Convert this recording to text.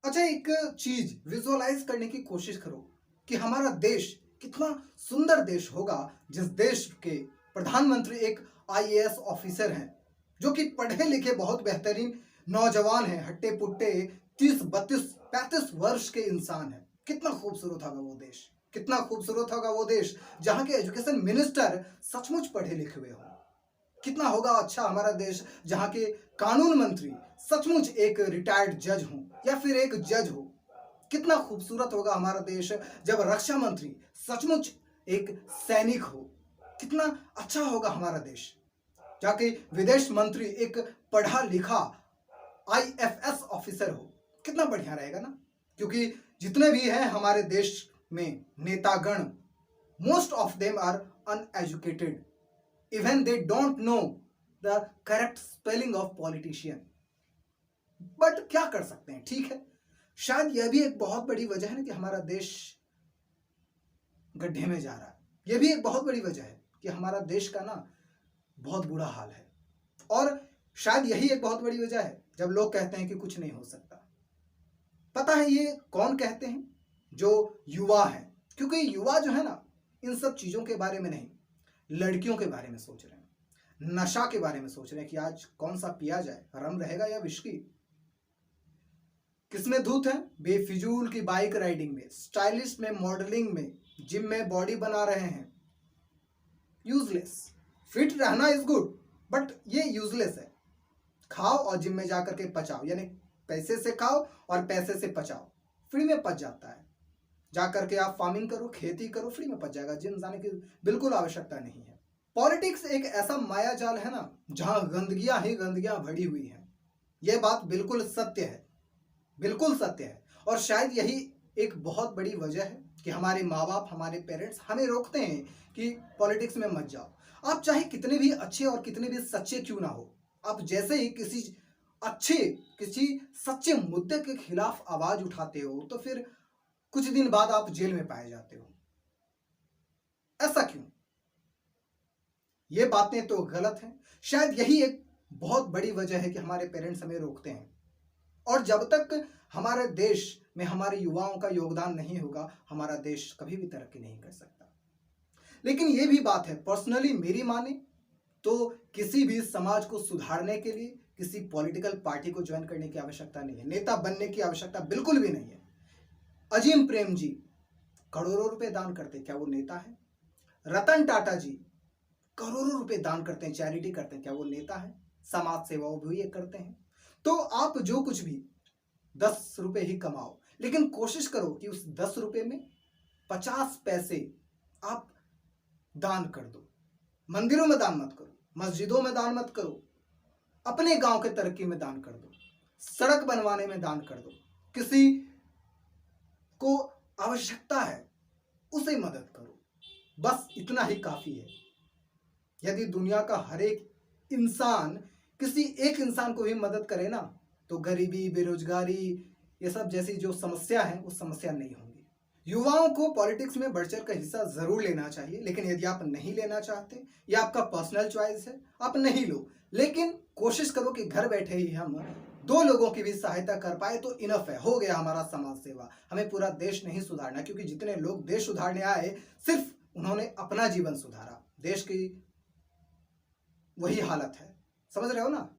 अच्छा, एक चीज विजुअलाइज करने की कोशिश करो कि हमारा देश कितना सुंदर देश होगा जिस देश के प्रधानमंत्री एक आईएएस ऑफिसर हैं, जो कि पढ़े लिखे बहुत बेहतरीन नौजवान हैं, हट्टे पुट्टे 30 32 35 वर्ष के इंसान हैं। कितना खूबसूरत होगा वो देश, कितना खूबसूरत होगा वो देश जहाँ के एजुकेशन मिनिस्टर सचमुच पढ़े लिखे हुए हों। कितना होगा अच्छा हमारा देश जहाँ के कानून मंत्री सचमुच एक रिटायर्ड जज हो या फिर एक जज हो। कितना खूबसूरत होगा हमारा देश जब रक्षा मंत्री सचमुच एक सैनिक हो। कितना अच्छा होगा हमारा देश जाके विदेश मंत्री एक पढ़ा लिखा आईएफएस ऑफिसर हो। कितना बढ़िया रहेगा ना, क्योंकि जितने भी हैं हमारे देश में नेतागण, most of them are uneducated, even they don't know the correct spelling of politician. But क्या कर सकते हैं, ठीक है। शायद यह भी एक बहुत बड़ी वजह है ना कि हमारा देश गड्ढे में जा रहा है। यह भी एक बहुत बड़ी वजह है कि हमारा देश का ना बहुत बुरा हाल है। और शायद यही एक बहुत बड़ी वजह है जब लोग कहते हैं कि कुछ नहीं हो सकता। पता है ये कौन कहते हैं? जो युवा हैं, क्योंकि युवा जो है ना इन सब चीजों के बारे में नहीं, लड़कियों के बारे में सोच रहे हैं, नशा के बारे में सोच रहे हैं कि आज कौन सा पिया जाए, रम रहेगा या विस्की। किसमें धूत है? बेफिजूल की बाइक राइडिंग में, स्टाइलिश में, मॉडलिंग में, जिम में बॉडी बना रहे हैं। यूजलेस। फिट रहना इज गुड, बट ये यूजलेस है। खाओ और जिम में जाकर के पचाओ, यानी पैसे से खाओ और पैसे से पचाओ। फ्री में पच जाता है। जाकर के आप फार्मिंग करो, खेती करो, फ्री में पच जाएगा। जिम जाने की बिल्कुल आवश्यकता नहीं है। पॉलिटिक्स एक ऐसा माया जाल है ना जहां गंदगियां ही गंदगियां भरी हुई हैं। यह बात बिल्कुल सत्य है, बिल्कुल सत्य है। और शायद यही एक बहुत बड़ी वजह है कि हमारे माँ बाप, हमारे पेरेंट्स हमें रोकते हैं कि पॉलिटिक्स में मत जाओ। आप चाहे कितने भी अच्छे और कितने भी सच्चे क्यों ना हो, आप जैसे ही किसी सच्चे मुद्दे के खिलाफ आवाज उठाते हो तो फिर कुछ दिन बाद आप जेल में पाए जाते हो। ऐसा क्यों? ये बातें तो गलत हैं। शायद यही एक बहुत बड़ी वजह है कि हमारे पेरेंट्स हमें रोकते हैं। और जब तक हमारे देश में हमारे युवाओं का योगदान नहीं होगा, हमारा देश कभी भी तरक्की नहीं कर सकता। लेकिन यह भी बात है, पर्सनली मेरी माने तो किसी भी समाज को सुधारने के लिए किसी पॉलिटिकल पार्टी को ज्वाइन करने की आवश्यकता नहीं है, नेता बनने की आवश्यकता बिल्कुल भी नहीं है। अजीम प्रेम जी करोड़ों रुपए दान करते, क्या वो नेता है? रतन टाटा जी करोड़ों रुपए दान करते हैं, चैरिटी करते हैं, क्या वो नेता है? समाज सेवा वो भी ये करते हैं। तो आप जो कुछ भी 10 रुपए ही कमाओ, लेकिन कोशिश करो कि उस 10 रुपए में 50 पैसे आप दान कर दो। मंदिरों में दान मत करो, मस्जिदों में दान मत करो, अपने गांव के तरक्की में दान कर दो, सड़क बनवाने में दान कर दो, किसी को आवश्यकता है उसे मदद करो। बस इतना ही काफी है। यदि दुनिया का हर एक इंसान किसी एक इंसान को भी मदद करे ना, तो गरीबी, बेरोजगारी, ये सब जैसी जो समस्या है वो समस्या नहीं होंगी। युवाओं को पॉलिटिक्स में बढ़ चढ़ कर हिस्सा जरूर लेना चाहिए, लेकिन यदि आप नहीं लेना चाहते, यह आपका पर्सनल चॉइस है, आप नहीं लो। लेकिन कोशिश करो कि घर बैठे ही हम 2 लोगों की भी सहायता कर पाए तो इनफ है, हो गया हमारा समाज सेवा। हमें पूरा देश नहीं सुधारना, क्योंकि जितने लोग देश सुधारने आए सिर्फ उन्होंने अपना जीवन सुधारा, देश की वही हालत है। समझ रहे हो ना?